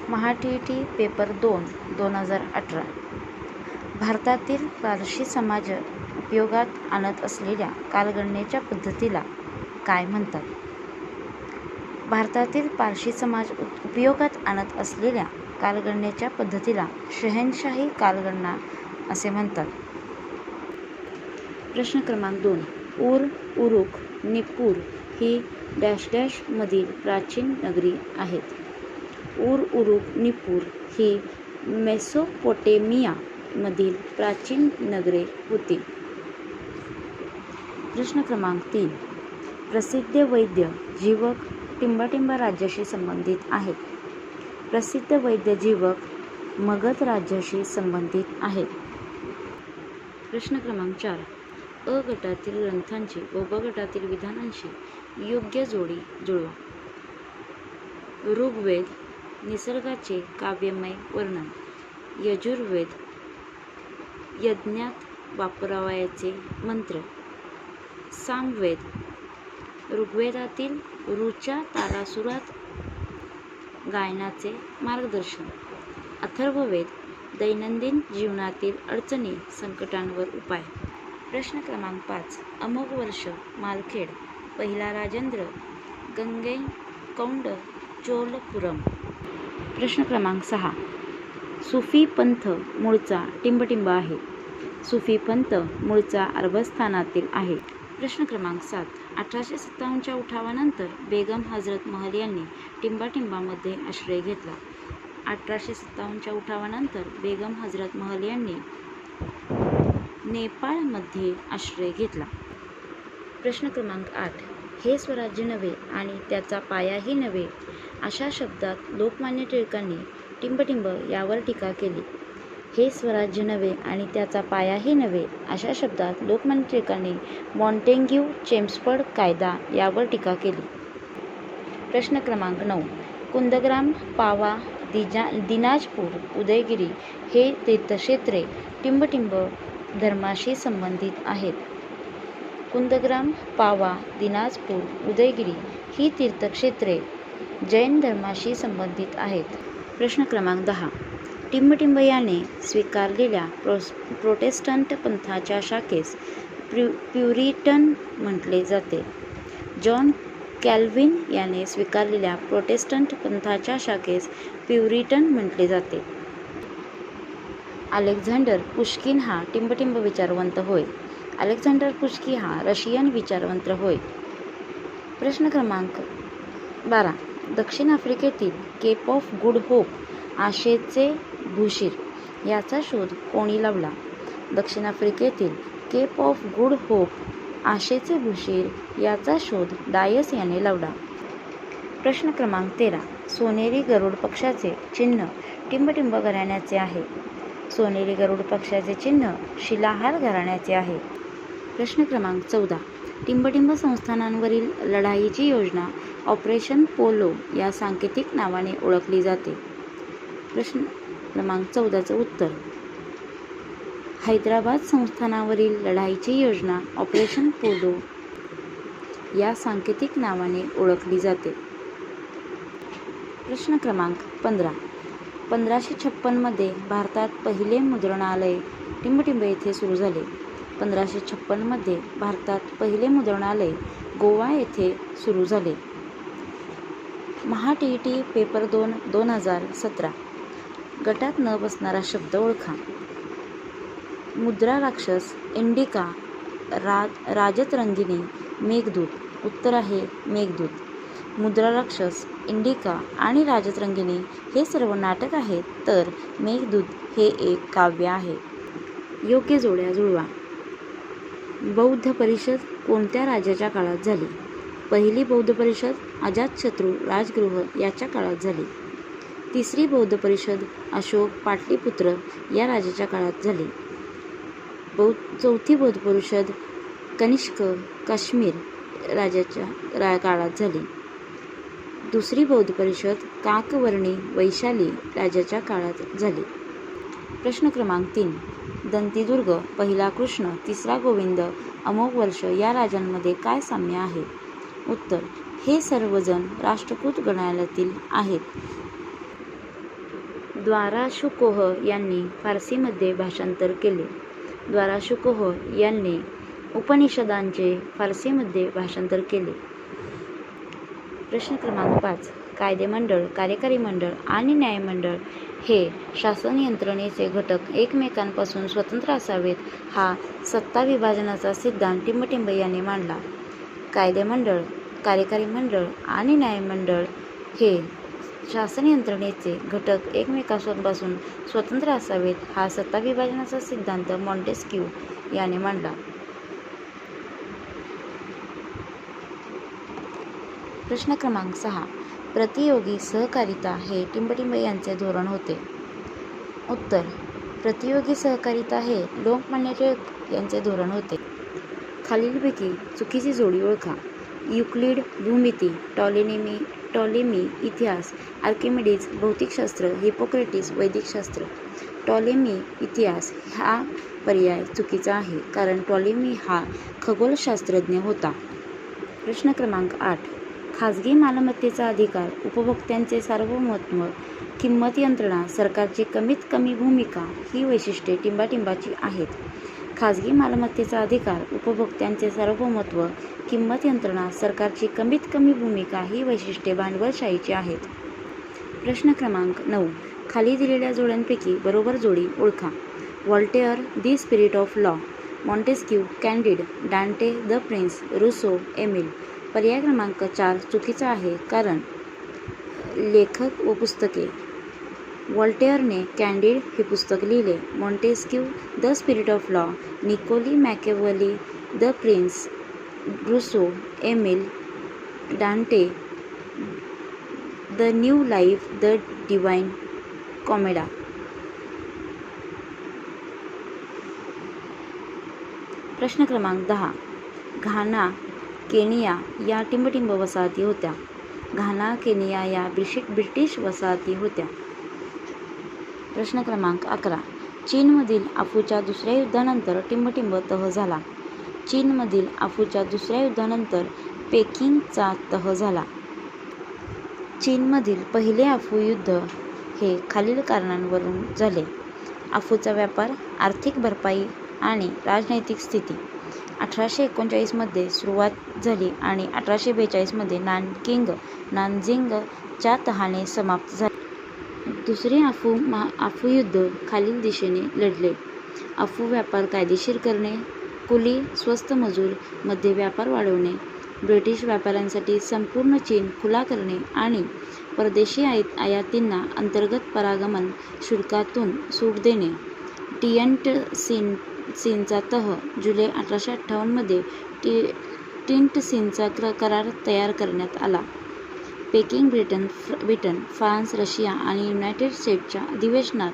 महा TET paper 2 2018. भारतातील पारशी समाज उपयोगात आणत असलेल्या कालगणनेच्या पद्धतीला काय म्हणतात? भारतातील पारशी समाज उपयोगात आणत असलेल्या कालगणनेच्या पद्धतीला शहेनशाही कालगणना असे म्हणतात. प्रश्न क्रमांक 2. ऊर, उरुक, निप्पूर ही डॅश डॅश मधील प्राचीन नगरी आहेत. ऊर, उरुक, निप्पूर ही मेसोपोटेमिया मधील प्राचीन नगरे होती. प्रश्न क्रमांक 3. प्रसिद्ध वैद्य जीवक टिंबाटिंबा राज्याशी संबंधित आहेत. प्रसिद्ध वैद्य जीवक मगध राज्याशी संबंधित आहेत. प्रश्न क्रमांक 4. अ गटातील ग्रंथांची व ब गटातील विधानांशी योग्य जोडी जुळवा. ऋग्वेद निसर्गाचे काव्यमय वर्णन. यजुर्वेद यज्ञात वापरावयाचे मंत्र. सामवेद ऋग्वेदातील ऋच्या तालासुरात गायनाचे मार्गदर्शन. अथर्ववेद दैनंदिन जीवनातील अडचणी संकटांवर उपाय. प्रश्न क्रमांक 5. अमोघ वर्ष मालखेड पहिला राजेंद्र गंगैकोंड चोलपुरम. प्रश्न क्रमांक 6. सुफी पंथ मूळचा टिंबटिंब आहे. सुफी पंथ मूळचा अरबस्थानातील आहे. प्रश्न क्रमांक 7. 1857च्या उठावानंतर बेगम हजरत महल यांनी टिंबाटिंबामध्ये आश्रय घेतला. 1857च्या उठावानंतर बेगम हजरत महल यांनी नेपाळमध्ये आश्रय घेतला. प्रश्न क्रमांक 8. हे स्वराज्य नव्हे आणि त्याचा पायाही नव्हे अशा शब्दात लोकमान्य टिळकांनी टिंबटिंब यावर टीका केली. हे स्वराज्य नव्हे आणि त्याचा पायाही नव्हे अशा शब्दात लोकमान्य टिळकांनी मॉन्टेग्यू चेम्सफोर्ड कायदा यावर टीका केली. प्रश्न क्रमांक 9. कुंदग्राम, पावा, दिनाजपूर, उदयगिरी हे तीर्थक्षेत्रे टिंबटिंब धर्माशी संबंधित आहेत. कुंदग्राम, पावा, दिनाजपूर, उदयगिरी ही तीर्थक्षेत्रे जैन धर्माशी संबंधित आहेत. प्रश्न क्रमांक 10. टिंबटिंब याने स्वीकारलेल्या प्रोटेस्टंट पंथाच्या शाखेस प्युरिटन म्हटले जाते. जॉन कॅल्व्हिन याने स्वीकारलेल्या प्रोटेस्टंट पंथाच्या शाखेस प्युरिटन म्हटले जाते. अलेक्झांडर पुश्किन हा टिंबटिंब विचारवंत होय. अलेक्झांडर पुश्किन हा रशियन विचारवंत होय. प्रश्न क्रमांक 12. दक्षिण आफ्रिकेतील केप ऑफ गुड होप आशेचे भूशिर याचा शोध कोणी लावला? दक्षिण आफ्रिकेतील केप ऑफ गुड होप आशेचे भूशिर याचा शोध डायस याने लावला. प्रश्न क्रमांक 13. सोनेरी गरुड पक्षाचे चिन्ह टिंबटिंब घराण्याचे आहे. सोनेरी गरुड पक्षाचे चिन्ह शिलाहार घराण्याचे आहे. प्रश्न क्रमांक 14. टिंबटिंब संस्थानांवरील लढाईची योजना ऑपरेशन पोलो या सांकेतिक नावाने ओळखली जाते. प्रश्न क्रमांक 14चं उत्तर. हैदराबाद संस्थानावरील लढाईची योजना ऑपरेशन पोलो या सांकेतिक नावाने ओळखली जाते. प्रश्न क्रमांक 15. 1556 मध्ये भारतात पहिले मुद्रणालय टिंबटिंब येथे सुरू झाले. 1556 मध्ये भारतात पहिले मुद्रणालय गोवा येथे सुरू झाले. महा TET पेपर 2 2017. गटात न बसणारा शब्द ओळखा. मुद्रा राक्षस, इंडिका, राजतरंगिणी, मेघदूत. उत्तर आहे मेघदूत. मुद्रा राक्षस, इंडिका आणि राजतरंगिणी हे सर्व नाटक आहेत, तर मेघदूत हे एक काव्य आहे. योग्य जोड्या जुळवा. बौद्ध परिषद कोणत्या राजाच्या काळात झाली? पहिली बौद्ध परिषद अजातशत्रू राजगृह याच्या काळात झाली. तिसरी बौद्ध परिषद अशोक पाटलीपुत्र या राजाच्या काळात झाली. चौथी बौद्ध परिषद कनिष्क काश्मीर राजाच्या काळात झाली. दुसरी बौद्ध परिषद काकवर्णी वैशाली राजाच्या काळात झाली. प्रश्न क्रमांक 3. दंतीदुर्ग, पहिला कृष्ण, तिसरा गोविंद, अमोघ वर्ष या राजांमध्ये काय साम्य आहे? उत्तर. हे सर्वजण राष्ट्रकूट गणालयातील आहेत. द्वाराशुकोह यांनी फारसीमध्ये भाषांतर केले. द्वाराशुकोह यांनी उपनिषदांचे फारसीमध्ये भाषांतर केले. प्रश्न क्रमांक 5. कायदेमंडळ, कार्यकारी मंडळ आणि न्यायमंडळ हे शासन यंत्रणेचे घटक एकमेकांपासून स्वतंत्र असावेत हा सत्ता विभाजनाचा सिद्धांत टिंबटिंब यांनी मांडला. कायदेमंडळ, कार्यकारी मंडळ आणि न्यायमंडळ हे शासन यंत्रणेचे घटक एकमेकांपासून स्वतंत्र असावेत हा सत्ता विभाजनाचा सिद्धांत मॉन्टेस्क्यू याने मांडला. प्रश्न क्रमांक 6. प्रतियोगी सहकारिता हे टिंबटिंब यांचे धोरण होते. उत्तर: प्रतियोगी सहकारिता हे लोकमान्य टिळक यांचे धोरण होते. खालीलपैकी चुकीची जोडी ओळखा. युक्लिड भूमिती, टॉलेमी इतिहास, आर्किमिडीज भौतिकशास्त्र, हिपोक्रेटिस वैदिकशास्त्र. टॉलेमी इतिहास हा पर्याय चुकीचा आहे, कारण टॉलेमी हा खगोलशास्त्रज्ञ होता. प्रश्न क्रमांक 8. खाजगी मालमत्तेचा अधिकार, उपभोक्त्यांचे सार्वभौमत्व, किंमत यंत्रणा, सरकारची कमीत कमी भूमिका ही वैशिष्ट्ये टिंबाटिंबाची आहेत. खाजगी मालमत्तेचा अधिकार, उपभोक्त्यांचे सार्वभौमत्व, किंमत यंत्रणा, सरकारची कमीत कमी भूमिका ही वैशिष्ट्ये भांडवलशाहीची आहेत. प्रश्न क्रमांक 9. खाली दिलेल्या जोड्यांपैकी बरोबर जोडी ओळखा. Voltaire, the spirit of law, Montesquieu, Candide, Dante, the prince, Rousseau, Emile. पर्याय क्रमांक 4 चुकीचा आहे, कारण लेखक व पुस्तके. व्हॉल्टेअरने कॅन्डिड हे पुस्तक लिहिले. Montesquieu the spirit of law, Niccolo Machiavelli the prince, Rousseau, Emile, Dante the new life, the divine comedy. प्रश्न क्रमांक 10. घाना, केनिया या टिंबटिंब वसाहती होत्या. घाना, केनिया या ब्रिटिश वसाहती होत्या. प्रश्न क्रमांक 11. चीनमधील अफूच्या दुसऱ्या युद्धानंतर टिंबटिंब तह झाला. चीनमधील अफूच्या दुसऱ्या युद्धानंतर पेकिंगचा तह झाला. चीनमधील पहिले अफू युद्ध हे खालील कारणांवरून झाले. अफूचा व्यापार, आर्थिक भरपाई आणि राजनैतिक स्थिती. 1839 मध्ये सुरुवात झाली आणि 1842 मध्ये नानजिंगच्या तहाने समाप्त झाले. दुसरे अफू युद्ध खालील दिशेने लढले. अफू व्यापार कायदेशीर करणे, कुली स्वस्त मजूर मध्ये व्यापार वाढवणे, ब्रिटिश व्यापाऱ्यांसाठी संपूर्ण चीन खुला करणे आणि परदेशी आयातींना अंतर्गत परागमन शुल्कातून सूट देणे. टिएनटसिनचा तह जुलै 1858 मध्ये टिएनटसिनचा करार तयार करण्यात आला. पेकिंग ब्रिटन, फ्रान्स, रशिया आणि युनायटेड स्टेट्सच्या अधिवेशनात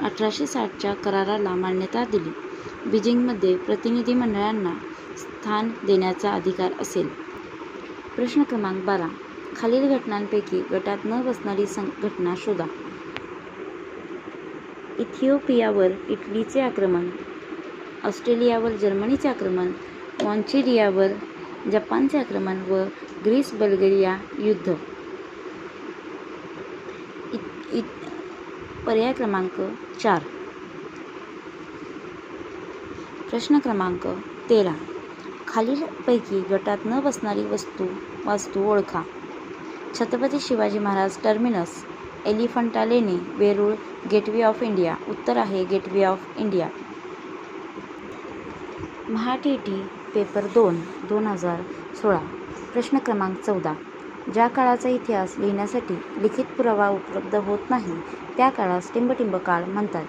1860च्या कराराला मान्यता दिली. बीजिंगमध्ये प्रतिनिधिमंडळांना स्थान देण्याचा अधिकार असेल. प्रश्न क्रमांक 12. खालील घटनांपैकी गटात न बसणारी घटना शोधा. इथिओपियावर इटलीचे आक्रमण, ऑस्ट्रेलियावर जर्मनीचे आक्रमण, मॉन्चिलियावर जपानचे आक्रमण व ग्रीस बल्गेरिया युद्ध. पर्याय क्रमांक 4. प्रश्न क्रमांक 13. खालीलपैकी गटात न बसणारी वास्तू ओळखा. छत्रपती शिवाजी महाराज टर्मिनस, एलिफंटा लेणी, वेरूळ, गेटवे ऑफ इंडिया. उत्तर आहे गेटवे ऑफ इंडिया. महा-टी-टी पेपर 2 2016. प्रश्न क्रमांक 14. ज्या काळाचा इतिहास लिहिण्यासाठी लिखित पुरावा उपलब्ध होत नाही त्या काळास टिंबटिंब काळ म्हणतात.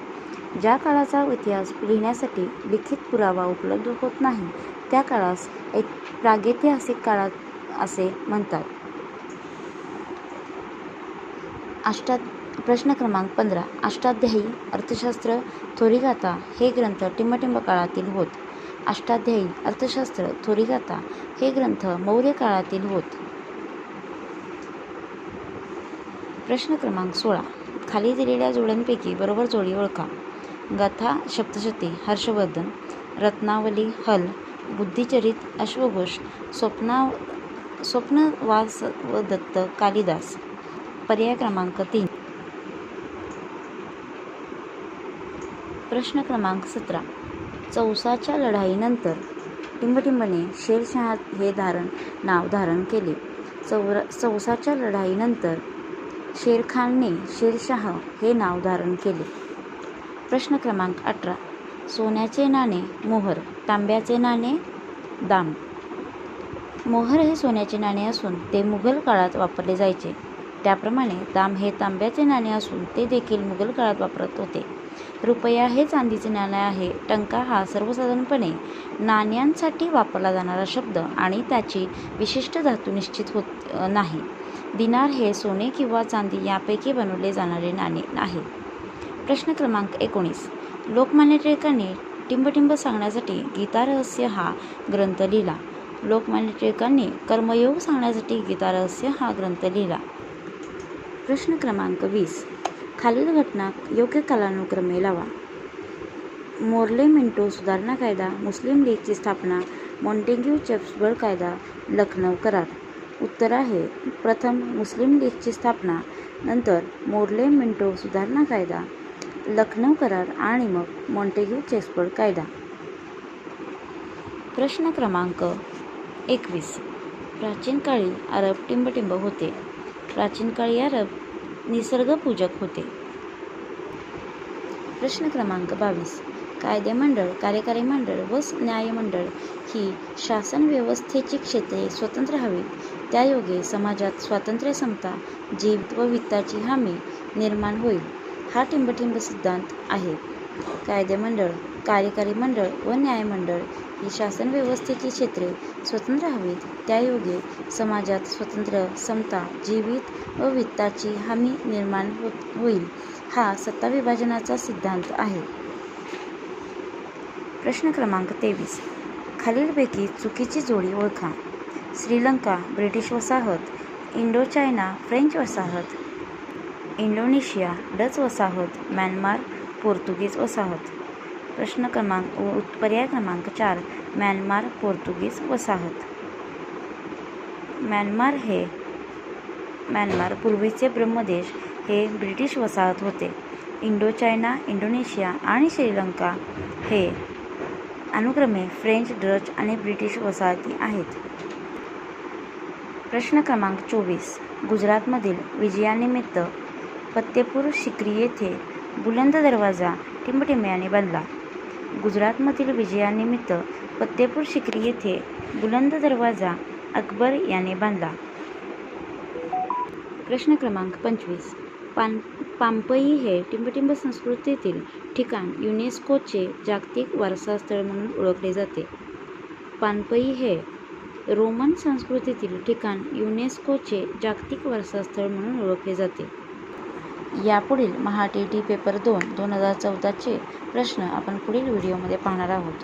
ज्या काळाचा इतिहास लिहिण्यासाठी लिखित पुरावा उपलब्ध होत नाही त्या काळास एक प्रागैतिहासिक काळ असे म्हणतात. प्रश्न क्रमांक 15. अष्टाध्यायी अर्थशास्त्र, थोरिगाथा हे ग्रंथ टिंबटिंब काळातील होत. अष्टाध्यायी अर्थशास्त्र, थोरिगाथा हे ग्रंथ मौर्य काळातील होत. प्रश्न क्रमांक 16. खाली दिलेल्या जोड्यांपैकी बरोबर जोडी ओळखा. गाथा सप्तशती हर्षवर्धन, रत्नावली हल, बुद्धिचरित अश्वघोष, स्वप्नवासवदत्त कालिदास. पर्याय क्रमांक 3. प्रश्न क्रमांक 17. चौसाच्या लढाईनंतर टिंबटिंबने शेरशाह हे नाव धारण केले. चौसाच्या लढाईनंतर शेरखानने शेरशाह हे नाव धारण केले. प्रश्न क्रमांक 18. सोन्याचे नाणे मोहर, तांब्याचे नाणे दाम. मोहर हे सोन्याचे नाणे असून ते मुघल काळात वापरले जायचे. त्याप्रमाणे दाम हे तांब्याचे नाणे असून ते देखील मुघल काळात वापरत होते. रुपया हे चांदीचे नाणे आहे. टंका हा सर्वसाधारणपणे नाण्यांसाठी वापरला जाणारा शब्द आणि त्याची विशिष्ट धातू निश्चित होत नाही. दिनार हे सोने किंवा चांदी यापैकी बनवले जाणारे नाणे आहे. प्रश्न क्रमांक 19. लोकमान्य टिळकांनी टिंबटिंब सांगण्यासाठी गीतारहस्य हा ग्रंथ लिहिला. लोकमान्य टिळकांनी कर्मयोग सांगण्यासाठी गीतारहस्य हा ग्रंथ लिहिला. प्रश्न क्रमांक 20. खालील घटना योग्य कालानुक्रमे लावा. मोर्ले मिंटो सुधारणा कायदा, मुस्लिम लीगची स्थापना, मॉन्टेग्यू चेम्स्फोर्ड कायदा, लखनौ करार. उत्तर आहे प्रथम मुस्लिम लीगची स्थापना, नंतर मोर्ले मिंटो सुधारणा कायदा, लखनौ करार आणि मग मॉन्टेग्यू चेम्स्फोर्ड कायदा. प्रश्न क्रमांक 21. प्राचीन काळी अरब टिंबटिंब होते. प्राचीन काळी अरब निसर्गपूजक होते. प्रश्न क्रमांक 22. कायदेमंडळ, कार्यकारी मंडळ व न्यायमंडळ ही शासन व्यवस्थेची क्षेत्रे स्वतंत्र हवीत. त्यायोगे समाजात स्वातंत्र्य, समता, जीवित व वित्ताची हमी निर्माण होईल, हा टिंबटिंब सिद्धांत आहे. कायदेमंडळ, कार्यकारी मंडळ व न्यायमंडळ ही शासन व्यवस्थेची क्षेत्रे स्वतंत्र हवीत. त्यायोगे समाजात स्वातंत्र्य, समता, जीवित व वित्ताची हमी निर्माण होईल, हा सत्ता विभाजनाचा सिद्धांत आहे. प्रश्न क्रमांक 23. खालीलपैकी चुकीची जोडी ओळखा. श्रीलंका ब्रिटिश वसाहत, इंडोचायना फ्रेंच वसाहत, इंडोनेशिया डच वसाहत, म्यानमार पोर्तुगीज वसाहत. पर्याय क्रमांक 4 म्यानमार पोर्तुगीज वसाहत. म्यानमार पूर्वीचे ब्रह्मदेश हे ब्रिटिश वसाहत होते. इंडोचायना, इंडोनेशिया आणि श्रीलंका हे अनुक्रमे फ्रेंच, डच आणि ब्रिटिश वसाहती आहेत. प्रश्न क्रमांक 24. गुजरातमधील विजयानिमित्त फत्तेपूर सिक्री येथे बुलंद दरवाजा टिंबटिंब बांधला. गुजरातमधील विजयानिमित्त फत्तेपूर सिक्री येथे बुलंद दरवाजा अकबर याने बांधला. प्रश्न क्रमांक 25. पामपई हे टिंबटिंब संस्कृतीतील ठिकाण युनेस्कोचे जागतिक वारसा स्थळ म्हणून ओळखले जाते. पानपई हे रोमन संस्कृतीतील ठिकाण युनेस्कोचे जागतिक वारसा स्थळ म्हणून ओळखले जाते. यापुढील महा TET पेपर 2 2014चे प्रश्न आपण पुढील व्हिडिओमध्ये पाहणार आहोत.